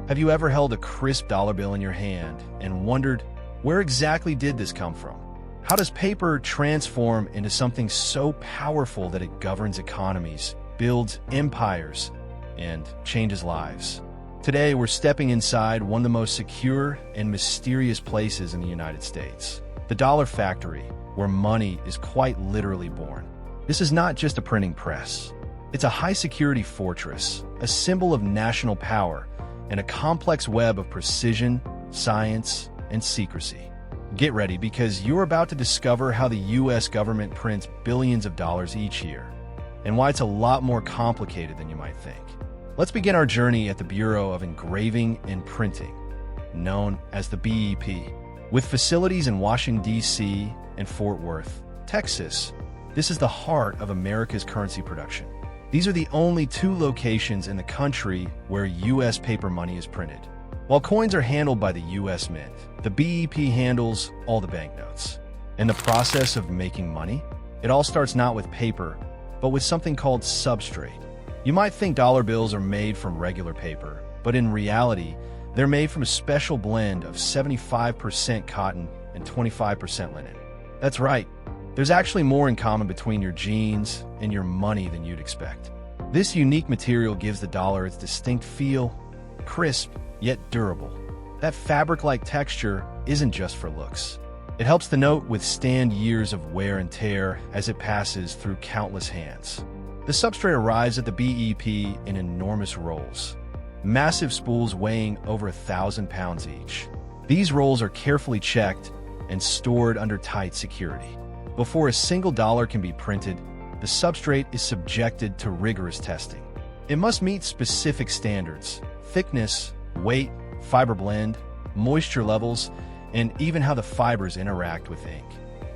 Have you ever held a crisp dollar bill in your hand and wondered, where exactly did this come from? How does paper transform into something so powerful that it governs economies, builds empires, and changes lives? Today, we're stepping inside one of the most secure and mysterious places in the United States, the dollar factory, where money is quite literally born. This is not just a printing press. It's a high-security fortress, a symbol of national power, and a complex web of precision, science, and secrecy. Get ready, because you're about to discover how the U.S. government prints billions of dollars each year, and why it's a lot more complicated than you might think. Let's begin our journey at the Bureau of Engraving and Printing, known as the BEP. With facilities in Washington, D.C. and Fort Worth, Texas, this is the heart of America's currency production. These are the only two locations in the country where U.S. paper money is printed. While coins are handled by the U.S. Mint, the BEP handles all the banknotes. In the process of making money, it all starts not with paper, but with something called substrate. You might think dollar bills are made from regular paper, but in reality, they're made from a special blend of 75% cotton and 25% linen. That's right. There's actually more in common between your jeans and your money than you'd expect. This unique material gives the dollar its distinct feel, crisp yet durable. That fabric-like texture isn't just for looks. It helps the note withstand years of wear and tear as it passes through countless hands. The substrate arrives at the BEP in enormous rolls, massive spools weighing over 1,000 pounds each. These rolls are carefully checked and stored under tight security. Before a single dollar can be printed, the substrate is subjected to rigorous testing. It must meet specific standards: thickness, weight, fiber blend, moisture levels, and even how the fibers interact with ink.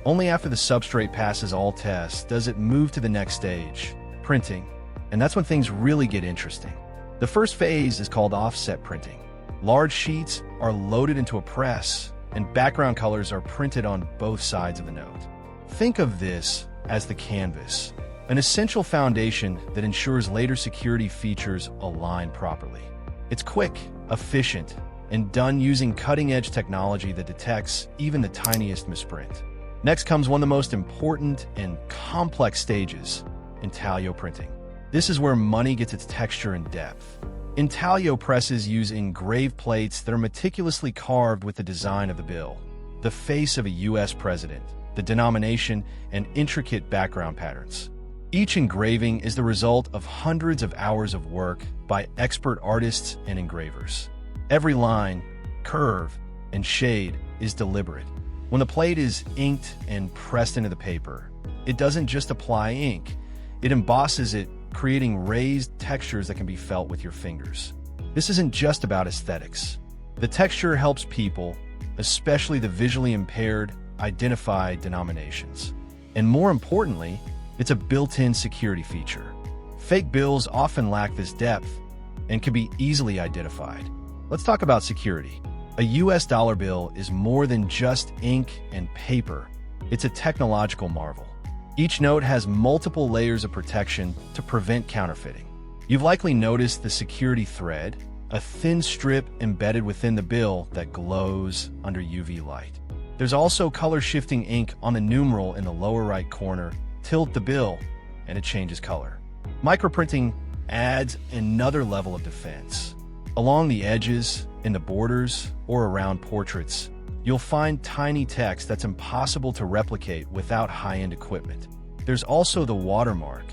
Only after the substrate passes all tests does it move to the next stage, printing. And that's when things really get interesting. The first phase is called offset printing. Large sheets are loaded into a press, and background colors are printed on both sides of the note. Think of this as the canvas, an essential foundation that ensures later security features align properly. It's quick, efficient, and done using cutting-edge technology that detects even the tiniest misprint. Next comes one of the most important and complex stages, intaglio printing. This is where money gets its texture and depth. Intaglio presses use engraved plates that are meticulously carved with the design of the bill, the face of a U.S. president, the denomination, and intricate background patterns. Each engraving is the result of hundreds of hours of work by expert artists and engravers. Every line, curve, and shade is deliberate. When the plate is inked and pressed into the paper, it doesn't just apply ink, it embosses it, creating raised textures that can be felt with your fingers. This isn't just about aesthetics. The texture helps people, especially the visually impaired, identify denominations. And more importantly, it's a built-in security feature. Fake bills often lack this depth and can be easily identified. Let's talk about security. A US dollar bill is more than just ink and paper. It's a technological marvel. Each note has multiple layers of protection to prevent counterfeiting. You've likely noticed the security thread, a thin strip embedded within the bill that glows under UV light. There's also color-shifting ink on the numeral in the lower right corner. Tilt the bill, and it changes color. Microprinting adds another level of defense. Along the edges, in the borders, or around portraits, you'll find tiny text that's impossible to replicate without high-end equipment. There's also the watermark,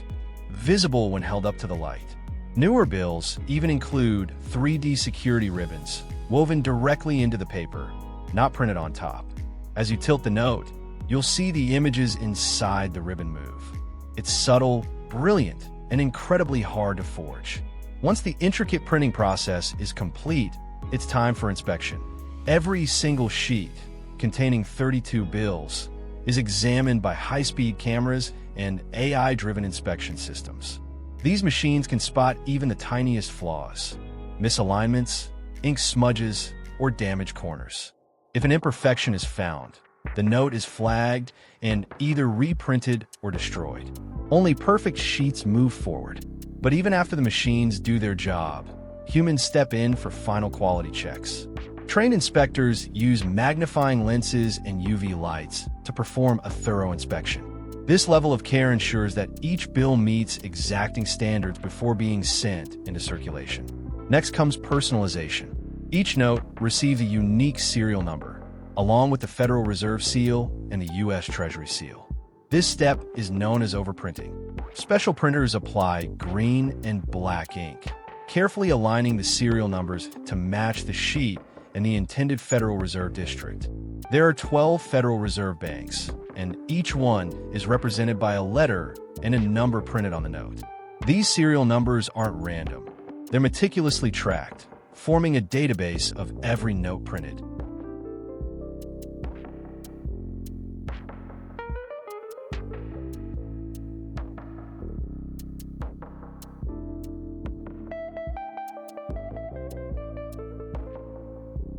visible when held up to the light. Newer bills even include 3D security ribbons woven directly into the paper, not printed on top. As you tilt the note, you'll see the images inside the ribbon move. It's subtle, brilliant, and incredibly hard to forge. Once the intricate printing process is complete, it's time for inspection. Every single sheet, containing 32 bills, is examined by high-speed cameras and AI-driven inspection systems. These machines can spot even the tiniest flaws, misalignments, ink smudges, or damaged corners. If an imperfection is found, the note is flagged and either reprinted or destroyed. Only perfect sheets move forward. But even after the machines do their job, humans step in for final quality checks. Trained inspectors use magnifying lenses and UV lights to perform a thorough inspection. This level of care ensures that each bill meets exacting standards before being sent into circulation. Next comes personalization. Each note receives a unique serial number, along with the Federal Reserve seal and the U.S. Treasury seal. This step is known as overprinting. Special printers apply green and black ink, carefully aligning the serial numbers to match the sheet and the intended Federal Reserve District. There are 12 Federal Reserve banks, and each one is represented by a letter and a number printed on the note. These serial numbers aren't random. They're meticulously tracked, forming a database of every note printed.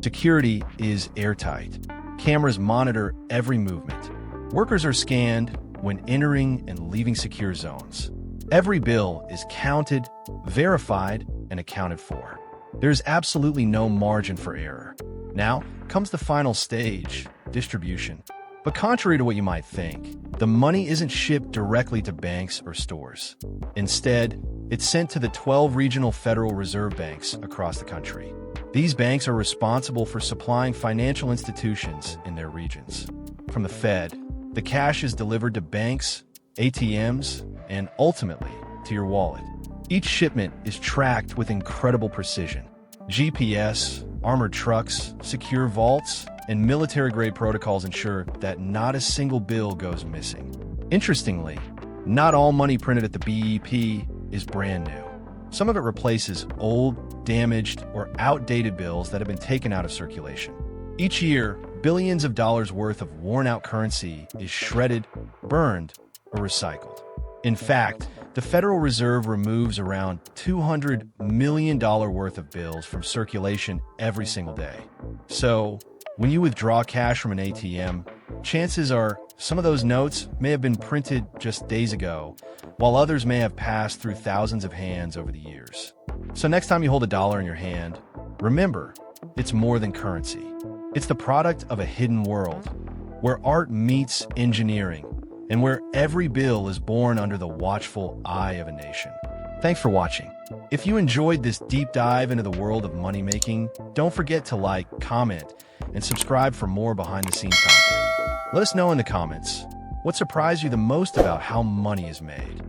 Security is airtight. Cameras monitor every movement. Workers are scanned when entering and leaving secure zones. Every bill is counted, verified, and accounted for. There's absolutely no margin for error. Now comes the final stage, distribution. But contrary to what you might think, the money isn't shipped directly to banks or stores. Instead, it's sent to the 12 regional Federal Reserve banks across the country. These banks are responsible for supplying financial institutions in their regions. From the Fed, the cash is delivered to banks, ATMs, and ultimately to your wallet. Each shipment is tracked with incredible precision. GPS, armored trucks, secure vaults, and military-grade protocols ensure that not a single bill goes missing. Interestingly, not all money printed at the BEP is brand new. Some of it replaces old, damaged, or outdated bills that have been taken out of circulation. Each year, billions of dollars worth of worn-out currency is shredded, burned, or recycled. In fact, the Federal Reserve removes around $200 million worth of bills from circulation every single day. So, when you withdraw cash from an ATM, chances are some of those notes may have been printed just days ago, while others may have passed through thousands of hands over the years. So next time you hold a dollar in your hand, remember, it's more than currency. It's the product of a hidden world, where art meets engineering, and where every bill is born under the watchful eye of a nation. Thanks for watching. If you enjoyed this deep dive into the world of money making, don't forget to like, comment, and subscribe for more behind-the-scenes content. Let us know in the comments what surprised you the most about how money is made.